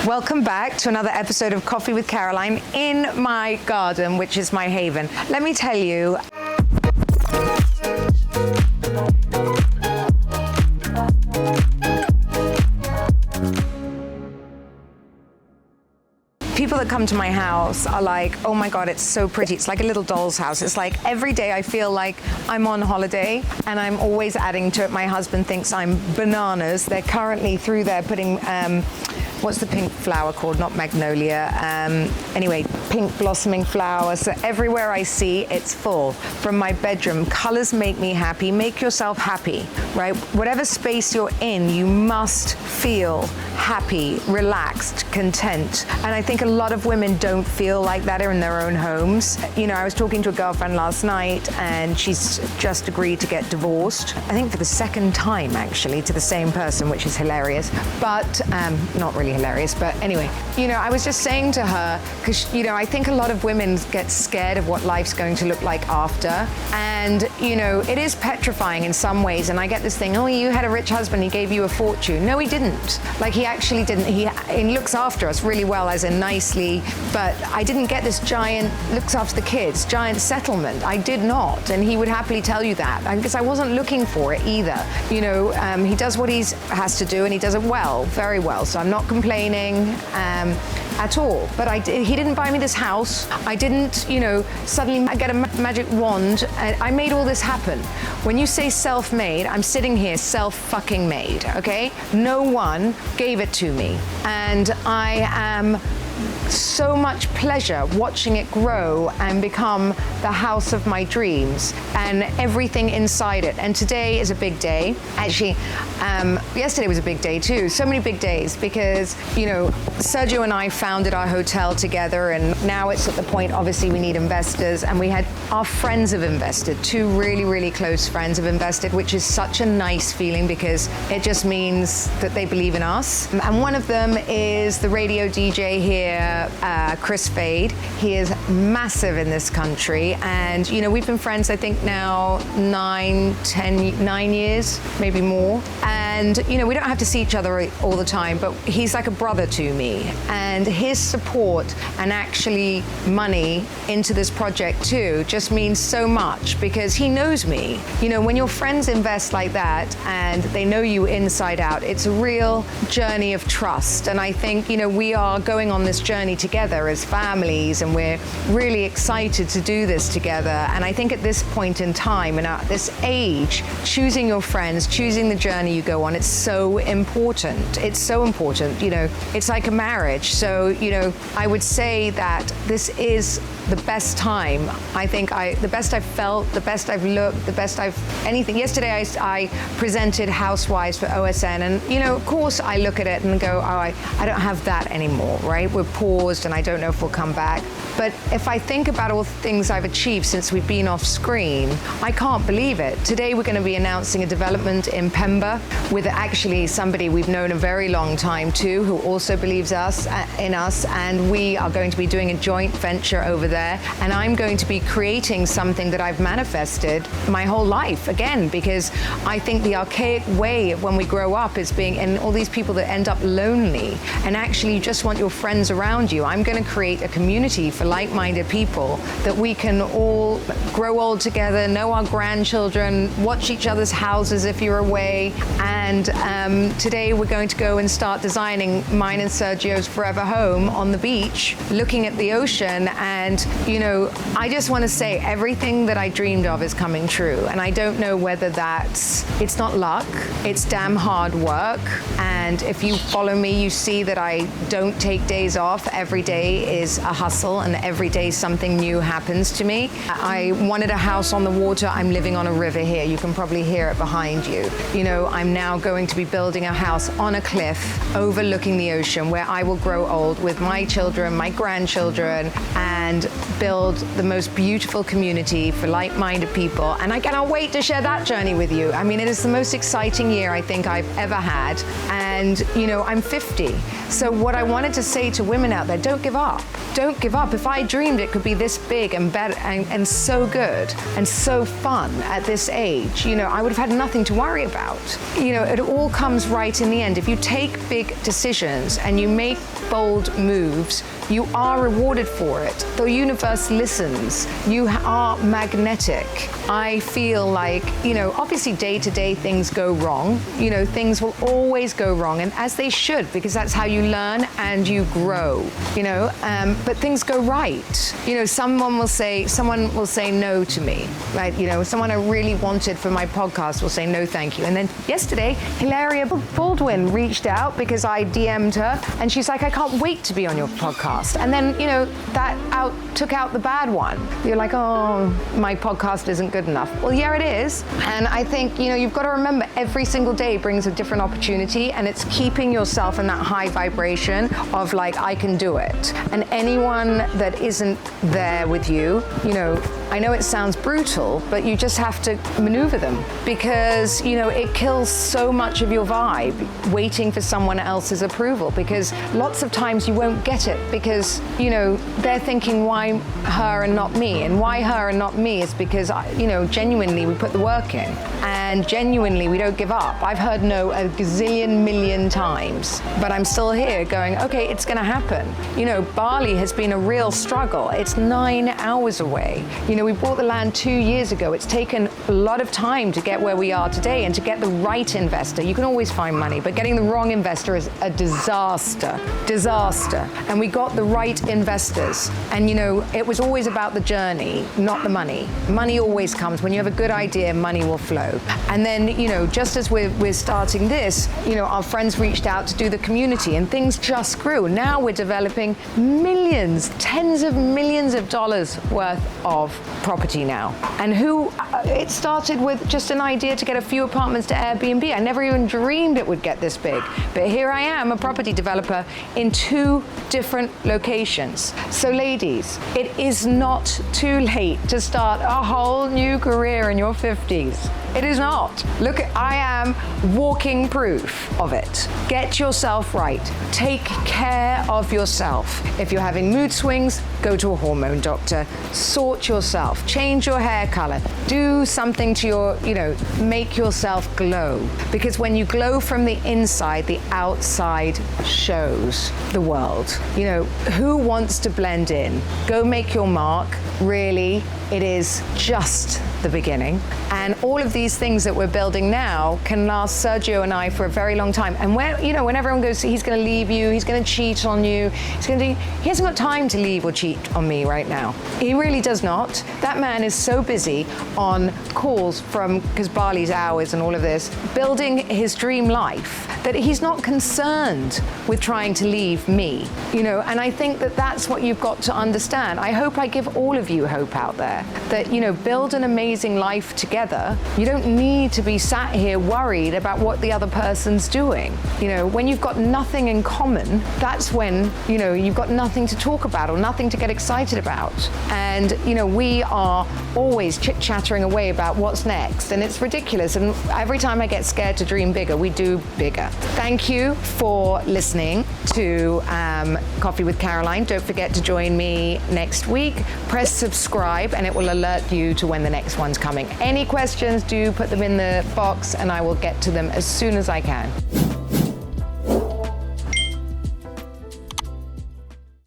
Welcome back to another episode of Coffee with Caroline in my garden, which is my haven. Let me tell you, people that come to my house are like, oh my God, it's so pretty. It's like a little doll's house. It's like every day I feel like I'm on holiday and I'm always adding to it. My husband thinks I'm bananas. They're currently through there putting, what's the pink flower called? Not magnolia. Anyway, pink blossoming flowers. So everywhere I see, it's full. From my bedroom, colors make me happy. Make yourself happy, right? Whatever space you're in, you must feel happy, relaxed, content. And I think a lot of women don't feel like that in their own homes. You know, I was talking to a girlfriend last night and she's just agreed to get divorced. I think for the second time, actually, to the same person, which is hilarious, but not really hilarious, but anyway, you know, I was just saying to her, because, you know, I think a lot of women get scared of what life's going to look like after. And, you know, it is petrifying in some ways. And I get this thing, oh, you had a rich husband, he gave you a fortune. No, he didn't. Like, he actually didn't. He looks after us really well, as in nicely, but I didn't get this giant, looks after the kids, giant settlement. I did not. And he would happily tell you that, because I wasn't looking for it either. You know, he does what he has to do and he does it well, very well. So I'm not complaining at all. But he didn't buy me this house. I didn't, you know, suddenly get a magic wand. I made all this happen. When you say self-made, I'm sitting here self-fucking-made, okay? No one gave it to me. And I am so much pleasure watching it grow and become the house of my dreams and everything inside it. And today is a big day. Actually, yesterday was a big day too. So many big days because, you know, Sergio and I founded our hotel together, and now it's at the point, obviously, we need investors, and we had our friends have invested. Two really, really close friends have invested, which is such a nice feeling because it just means that they believe in us. And one of them is the radio DJ here, Chris Fade. He is massive in this country, and you know, we've been friends I think now 9 years, maybe more, and you know, we don't have to see each other all the time, but he's like a brother to me, and his support and actually money into this project too just means so much because he knows me. You know, when your friends invest like that and they know you inside out, it's a real journey of trust. And I think, you know, we are going on this journey together as families, and we're really excited to do this together. And I think at this point in time and at this age, choosing your friends, choosing the journey you go on, it's so important. It's so important. You know, it's like a marriage. So, you know, I would say that this is the best time. I think the best I've felt, the best I've looked, the best anything. Yesterday I presented Housewives for OSN, and you know, of course I look at it and go, oh, I don't have that anymore, right? We're paused and I don't know if we'll come back. But if I think about all the things I've achieved since we've been off screen, I can't believe it. Today we're going to be announcing a development in Pemba with actually somebody we've known a very long time too, who also believes in us, and we are going to be doing a joint venture over there. And I'm going to be creating something that I've manifested my whole life again, because I think the archaic way of when we grow up is being, and all these people that end up lonely, and actually you just want your friends around you. I'm going to create a community for like-minded people that we can all grow old together, know our grandchildren, watch each other's houses if you're away. And today we're going to go and start designing mine and Sergio's forever home on the beach, looking at the ocean. And, you know, I just want to say everything that I dreamed of is coming true. And I don't know whether it's not luck, it's damn hard work. And if you follow me, you see that I don't take days off. Every day is a hustle, and every day something new happens to me. I wanted a house on the water. I'm living on a river here. You can probably hear it behind you. You know, I'm now going to be building a house on a cliff overlooking the ocean where I will grow old with my children, my grandchildren, and build the most beautiful community for like-minded people. And I cannot wait to share that journey with you. I mean, it is the most exciting year I think I've ever had. And, you know, I'm 50. So what I wanted to say to women out there, don't give up. don't give up. If I dreamed it could be this big and better and so good and so fun at this age, you know, I would have had nothing to worry about. You know, it all comes right in the end. If you take big decisions and you make bold moves, you are rewarded for it. The universe listens. You are magnetic. I feel like, you know, obviously day-to-day things go wrong. You know, things will always go wrong, and as they should, because that's how you learn and you grow, you know, but things go right. You know, someone will say no to me, right? You know, someone I really wanted for my podcast will say no thank you. And then yesterday, Hilaria Baldwin reached out because I DM'd her, and she's like, I can't wait to be on your podcast. And then, you know, that took out the bad one. You're like, oh, my podcast isn't good enough. Well, yeah, it is. And I think, you know, you've got to remember every single day brings a different opportunity, and it's keeping yourself in that high vibration of like, I can do it. And anyone that isn't there with you, you know, I know it sounds brutal, but you just have to maneuver them, because, you know, it kills so much of your vibe waiting for someone else's approval, because lots of times you won't get it because, you know, they're thinking, why her and not me? And why her and not me is because, you know, genuinely we put the work in, and genuinely we don't give up. I've heard no a gazillion million times, but I'm still here going, okay, it's gonna happen. You know, Bali has been a real struggle. It's 9 hours away. You know, we bought the land 2 years ago. It's taken a lot of time to get where we are today, and to get the right investor. You can always find money, but getting the wrong investor is a disaster. And we got the right investors. And, you know, it was always about the journey, not the money. Money always comes. When you have a good idea, money will flow. And then, you know, just as we're starting this, you know, our friends reached out to do the community, and things just grew. Now we're developing millions, tens of millions of dollars worth of property now. And it started with just an idea to get a few apartments to Airbnb. I never even dreamed it would get this big. But here I am, a property developer in 2 different locations. So ladies, it is not too late to start a whole new career in your 50s. It is not. Look, I am walking proof of it. Get yourself right. Take care of yourself. If you're having mood swings, go to a hormone doctor. Sort yourself. Change your hair color. Do something to your, you know, make yourself glow. Because when you glow from the inside, the outside shows the world. You know, who wants to blend in? Go make your mark. Really, it is just the beginning. And all of these things that we're building now can last Sergio and I for a very long time. And when, you know, when everyone goes, he's going to leave you, he's going to cheat on you, he hasn't got time to leave or cheat on me right now. He really does not. That man is so busy on calls because Bali's hours and all of this, building his dream life, that he's not concerned with trying to leave me, you know. And I think that that's what you've got to understand. I hope I give all of you hope out there that, you know, build an amazing life together. You don't need to be sat here worried about what the other person's doing. You know, when you've got nothing in common, that's when, you know, you've got nothing to talk about or nothing to get excited about. And, you know, we are always chit-chattering away about what's next, and it's ridiculous. And every time I get scared to dream bigger, we do bigger. Thank you for listening to Coffee with Caroline. Don't forget to join me next week. Press subscribe and it will alert you to when the next one's coming. Any questions, do put them in the box and I will get to them as soon as I can.